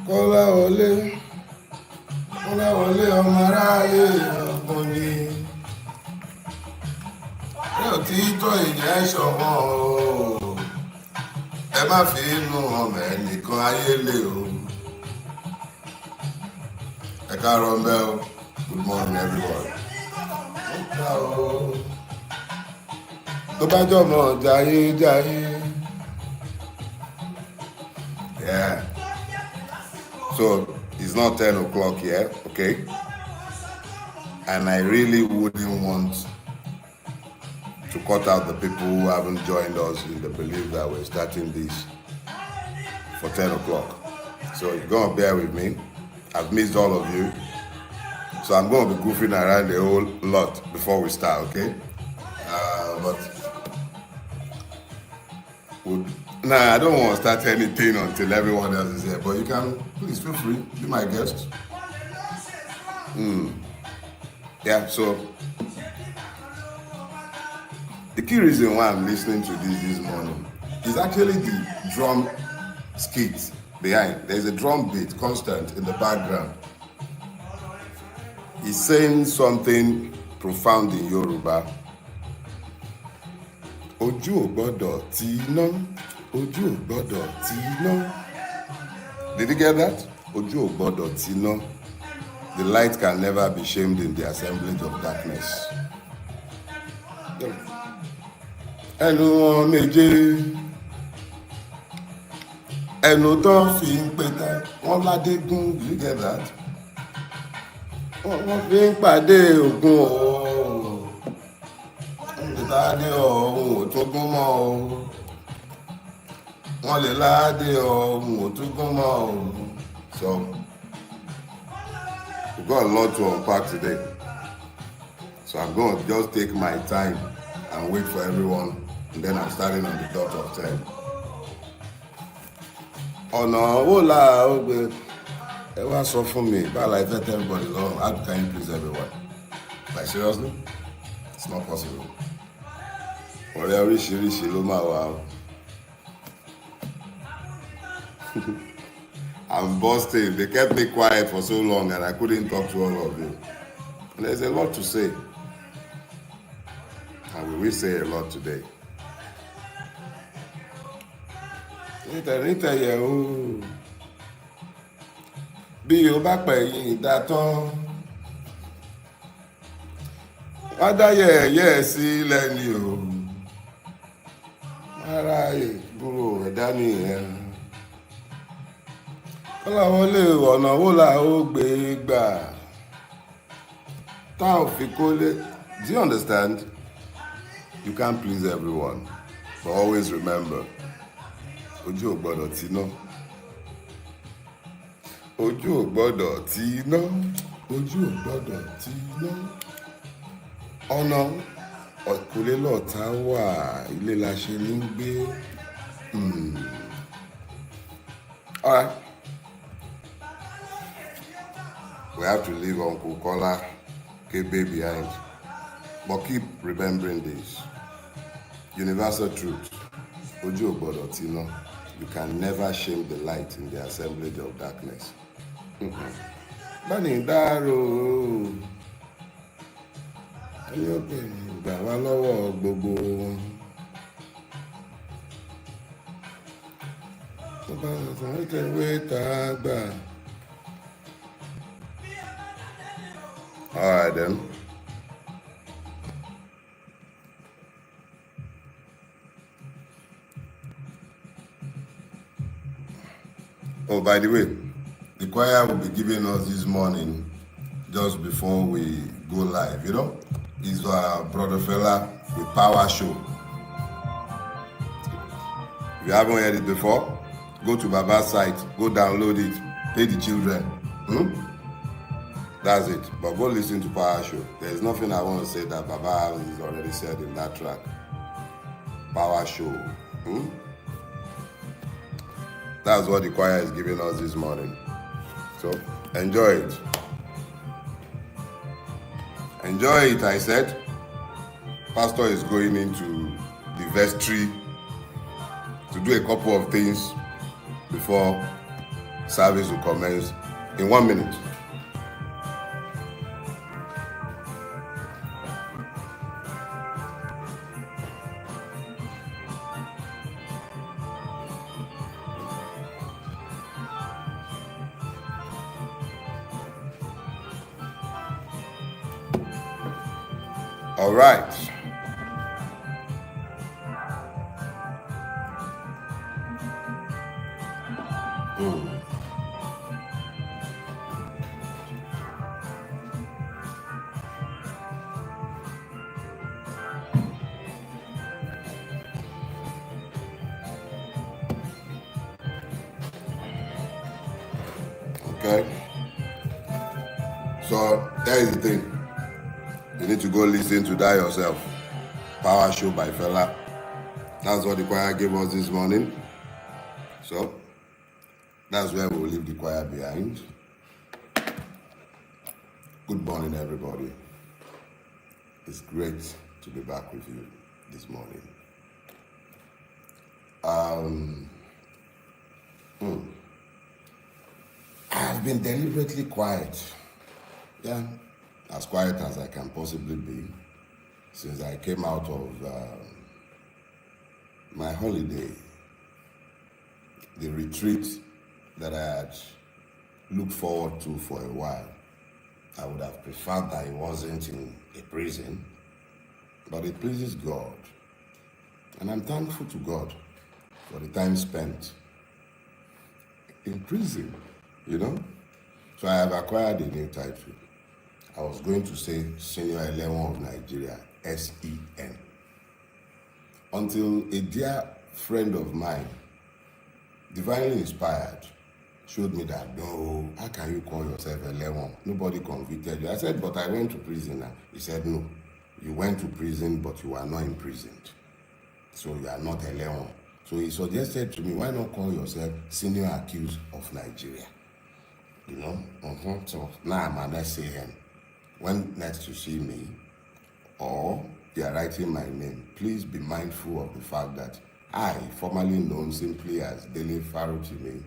Kọ́láwọlé ọmọ aráyé ọkùnrin yóò tí tó ìjẹ́ ṣọ̀wọ́n o. Ẹ má fi inú ọmọ ẹnìkan ayé lè o. Ẹ káàárọ̀ mbẹ́ o. Good morning everyone. Tó bá jọmọ jayé. Yeah. So it's not 10 o'clock yet, okay? And I really wouldn't want to cut out the people who haven't joined us in the belief that we're starting this for 10 o'clock. So you're gonna bear with me. I've missed all of you. So I'm gonna be goofing around a whole lot before we start, okay? I don't want to start anything until everyone else is here. But you can, please feel free, be my guest. Yeah, so the key reason why I'm listening to this morning is actually the drum skit behind. There's a drum beat constant in the background. He's saying something profound in Yoruba. Ojú ò gbọ́dọ̀ tì iná, ojú ò gbọ́dọ̀ tì iná. Did you get that? Ojú ò gbọ́dọ̀ tì iná. The light can never be shamed in the assemblage of darkness. Ẹnu wọn méje, ẹnu tó fi ń pẹ̀tà, wọ́n ládégún. Did you get that? Wọ́n fi ń pàdé ògùn o. Ládé ọ̀hún ò tún gún mọ́ o. Wọ́n lè ládé ọ̀hún ò tún gún mọ́ o. So, we've got a lot to unpack today. So I'm going to just take my time and wait for everyone, and then I'm starting on the dot of 10. Ọ̀nà wo la ó gbé? Ẹ wá sọ fún mi, bá la ìfẹ́ tell everybody long, how can you please everyone? Like seriously? It's not possible. Ọ̀rẹ́ oríṣiríṣi ló máa wà o. I'm busting. They kept me quiet for so long and I couldn't talk to all of you. And there's a lot to say. And we will say a lot today. Níta yẹ̀ o. Bí o bá pẹ̀yìn ìdátán, wá dá yẹ̀yẹ́ sílẹ̀ ni o. Ara ìbúrò ẹ̀dá nìyẹn. Kọ́láwọlé ọ̀nà wo la ó gbé gbà? Tá ò fi kólé. Do you understand? You can't please everyone. But always remember, ojú ò gbọ́dọ̀ tì iná. Ojú ò gbọ́dọ̀ tì iná. Ojú ò gbọ́dọ̀ tì iná. Ọ̀nà ọ̀kùnlé lọ́ọ̀tá wà, ilé la ṣe ní gbé. All right. We have to leave Uncle Kola Kebe behind. But keep remembering this. Universal truth. Ojú ò gbọ́dọ̀ tì iná. You can never shame the light in the assemblage of darkness. Bani dárò. Ẹni ó pè ní gbà wá lọ́wọ́ gbogbo wọn. Tó bá sọ̀rọ̀ ìtẹ̀wé tá a gbà. All right then. Oh, by the way, the choir will be giving us this morning just before we go live, you know? Is Brother Fella with Power Show. If you haven't heard it before, go to Baba's site, go download it, pay the children. That's it. But go listen to Power Show. There's nothing I want to say that Baba has already said in that track. Power Show. That's what the choir is giving us this morning. So enjoy it. Enjoy it, I said. Pastor is going into the vestry to do a couple of things before Service will commence in 1 minute. All right. Okay. So that is the thing. You need to go listen to that yourself. Power Show by Fela. That's what the choir gave us this morning. So that's where we'll leave the choir behind. Good morning, everybody. It's great to be back with you this morning. I've been deliberately quiet. Yeah, as quiet as I can possibly be since I came out of my holiday, the retreat that I had looked forward to for a while. I would have preferred that it wasn't in a prison, but it pleases God. And I'm thankful to God for the time spent in prison, you know. So I have acquired a new title. I was going to say Senior Eleven of Nigeria, SEN. Until a dear friend of mine, divinely inspired, showed me that, no, how can you call yourself 11? Nobody convicted you. I said, but I went to prison. He said, no, you went to prison, but you are not imprisoned. So you are not 11. So he suggested to me, why not call yourself Senior Accused of Nigeria? You know? So now I'm an SAN. When next you see me, or you are writing my name, please be mindful of the fact that I, formerly known simply as Dele Farotimi,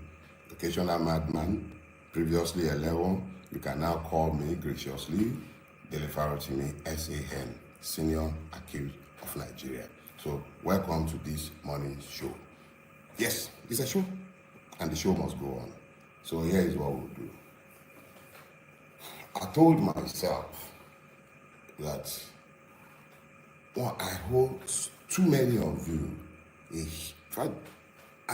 occasional madman, previously 11, you can now call me graciously Dele Farotimi, SAN, Senior Accused of Nigeria. So welcome to this morning's show. Yes, it's a show, and the show must go on. So here is what we'll do. I told myself that I hold too many of you an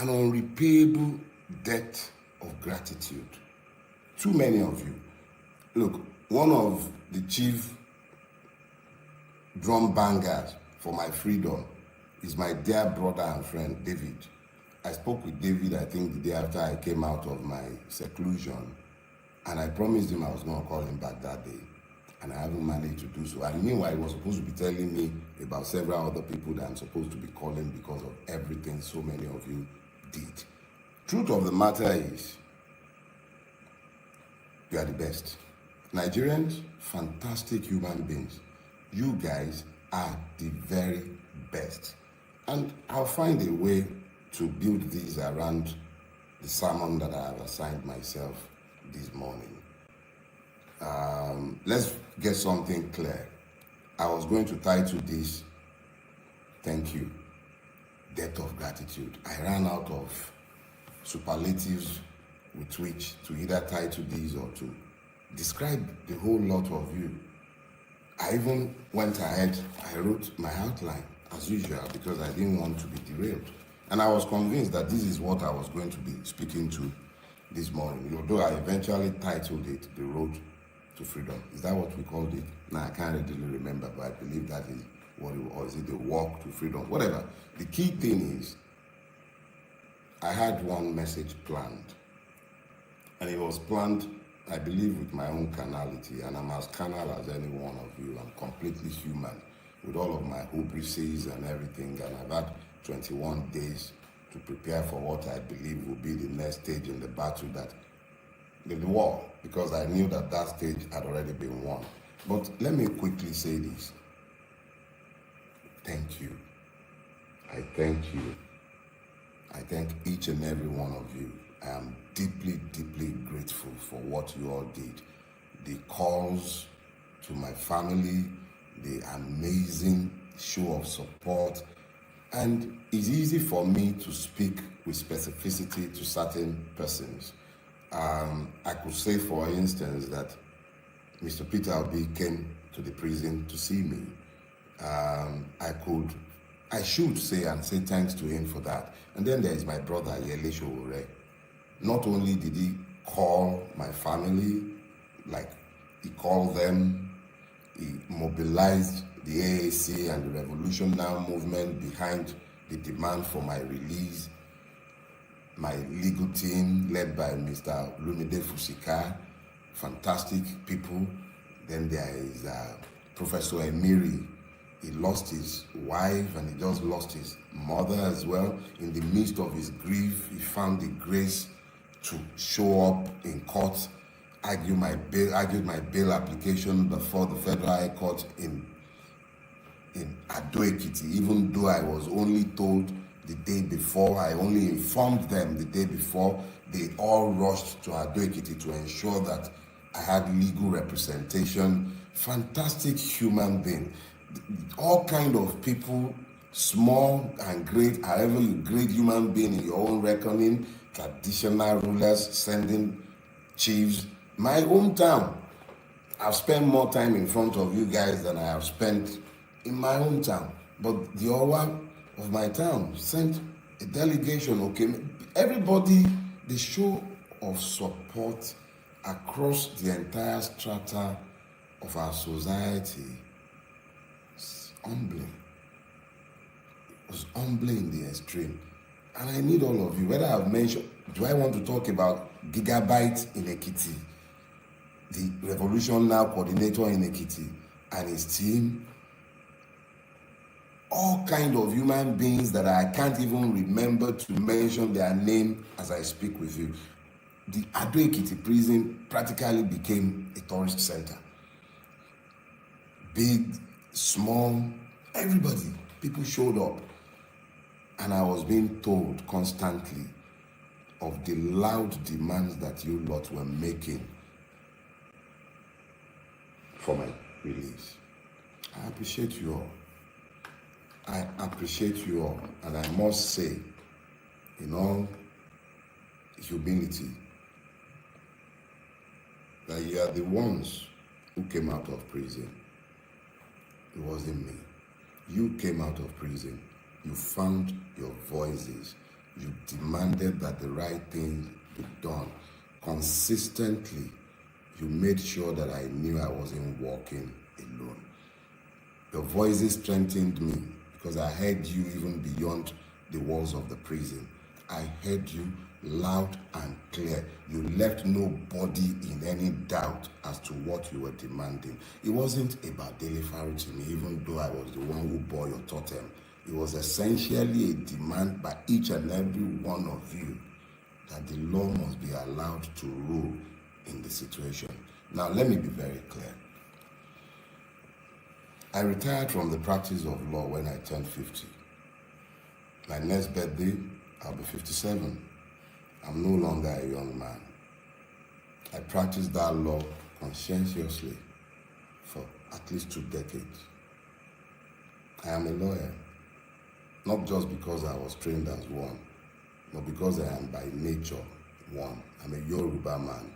unrepayable debt of gratitude. Too many of you. Look, one of the chief drum bangers for my freedom is my dear brother and friend, David. I spoke with David, I think, the day after I came out of my seclusion, and I promised him I was going to call him back that day, and I haven't managed to do so. And meanwhile, he was supposed to be telling me about several other people that I'm supposed to be calling because of everything so many of you did. Truth of the matter is, you are the best. Nigerians, fantastic human beings. You guys are the very best. And I'll find a way to build these around the sermon that I have assigned myself this morning. Let's get something clear. I was going to title this, Thank You, Debt of Gratitude. I ran out of superlatives with which to either title these or to describe the whole lot of you. I even went ahead, I wrote my outline as usual because I didn't want to be derailed. And I was convinced that this is what I was going to be speaking to this morning, although I eventually titled it The Road to Freedom. Is that what we called it? Now I can't really remember, but I believe that is what it was. Or is it The Walk to Freedom? Whatever. The key thing is, I had one message planned, and it was planned, I believe, with my own carnality, and I'm as carnal as any one of you. I'm completely human with all of my hubrises and everything, and I've had 21 days to prepare for what I believe will be the next stage in the battle, that the war, because I knew that that stage had already been won. But let me quickly say this. Thank you. I thank you. I thank each and every one of you. I am deeply, deeply grateful for what you all did. The calls to my family, the amazing show of support, and it's easy for me to speak with specificity to certain persons. I could say, for instance, that Mr. Peter Obi came to the prison to see me. I should say and say thanks to him for that. And then there is my brother Yele Showore. Not only did he call my family, like he called them, he mobilized the AAC and the Revolution Now movement behind the demand for my release. My legal team, led by Mr. Lumide Fusika, fantastic people. Then there is Professor Emiri. He lost his wife and he just lost his mother as well. In the midst of his grief, he found the grace to show up in court, argued my bail application before the Federal High Court in Ado Ekiti, even though I was only told the day before. I only informed them the day before. They all rushed to Ado Ekiti to ensure that I had legal representation. Fantastic human being. All kind of people, small and great, however you grade human being in your own reckoning, traditional rulers, sending chiefs. My hometown, I've spent more time in front of you guys than I have spent in my hometown. But the Owa of my town sent a delegation, okay? Everybody, the show of support across the entire strata of our society is humbling. It was humbling in the extreme. And I need all of you, whether I've mentioned, do I want to talk about Gigabyte in Ekiti, the Revolution Now coordinator in Ekiti, and his team, all kind of human beings that I can't even remember to mention their name as I speak with you. The Ado Ekiti prison practically became a tourist center. Big, small, everybody, people showed up. And I was being told constantly of the loud demands that you lot were making for my release. I appreciate you all. I appreciate you all. And I must say, in all humility, that you are the ones who came out of prison. It wasn't me. You came out of prison. You found your voices. You demanded that the right thing be done. Consistently, you made sure that I knew I wasn't walking alone. Your voices strengthened me because I heard you even beyond the walls of the prison. I heard you loud and clear. You left nobody in any doubt as to what you were demanding. It wasn't about Dele farotimi, even though I was the one who bore your totem. It was essentially a demand by each and every one of you that the law must be allowed to rule in the situation. Now, let me be very clear. I retired from the practice of law when I turned 50. My next birthday, I'll be 57. I'm no longer a young man. I practiced that law conscientiously for at least 2 decades. I am a lawyer. Not just because I was trained as one, but because I am by nature one. I'm a Yoruba man.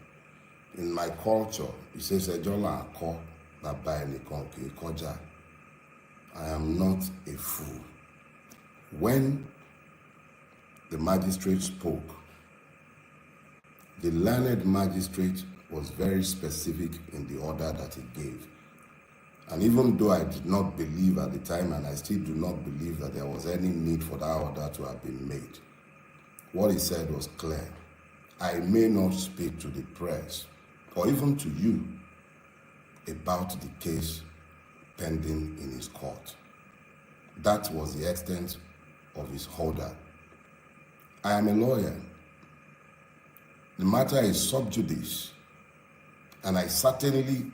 In my culture, it says, Ejola Ako, Baba Enikonke Koja. I am not a fool. When the magistrate spoke, the learned magistrate was very specific in the order that he gave. And even though I did not believe at the time, and I still do not believe that there was any need for that order to have been made, what he said was clear. I may not speak to the press or even to you about the case pending in his court. That was the extent of his order. I am a lawyer. The matter is sub judice, and I certainly